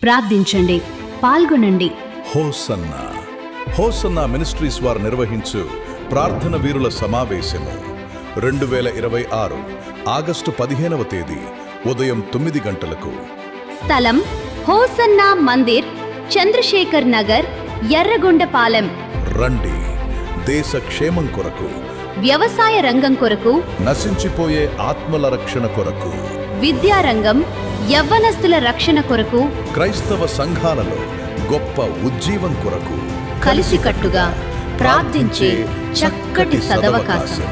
ప్రార్థించండి, పాల్గొనండి. Hosanna hosanna ministries వారు నిర్వహించు ప్రార్థన వీరుల సమావేశము 2026 ఆగస్టు 15వ తేదీ ఉదయం 9 గంటలకు. స్థలం హోసన్నా మందిర్, చంద్రశేఖర్ నగర్, ఎర్రగొండపాలెం. రండి. దేశ క్షేమం కొరకు, వ్యవసాయ రంగం కొరకు, నశించిపోయే ఆత్మల రక్షణ కొరకు, విద్యారంగం, యవ్వనస్తుల రక్షణ కొరకు, క్రైస్తవ సంఘాలలో గొప్ప ఉజ్జీవం కొరకు కలిసికట్టుగా ప్రార్థించే చక్కటి సదవకాశం.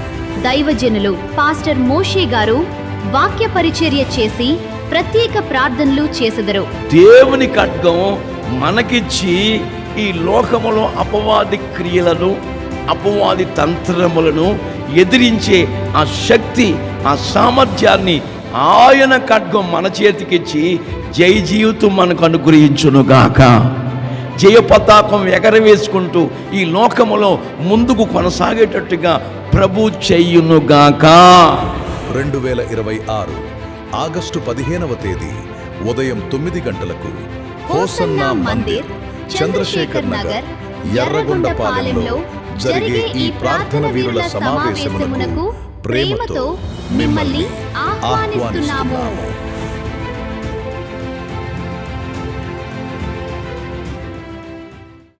దైవజనులు పాస్టర్ మోషే గారు వాక్య పరిచర్య చేసి ప్రత్యేక ప్రార్థనలు చేసెదరు. దేవుని ఖడ్గం మనకిచ్చి ఈ లోకములో అపవాది క్రియలను, అపవాది తంత్రములను ఎదిరించే ఆ శక్తి, ఆ సామర్థ్యాన్ని ఆయన ఖడ్గం మన చేతికిచ్చి జయ జీవితం మనకు అనుగ్రహించునుగాక. జయ పతాకం ఎగరవేసుకుంటూ ఈ లోకములో ముందుకు కొనసాగేటట్టుగా ప్రభు చెయ్యునుగాక. 2026 ఆగస్టు 15వ తేదీ ఉదయం 9 గంటలకు హోసన్నా మందిర్, చంద్రశేఖర్ నగర్, ఎర్రగొండపాలెంలో జరిగే ఈ ప్రార్థన వీరుల సమావేశమునకు ప్రేమతో మిమ్మల్ని ఆహ్వానిస్తున్నాము.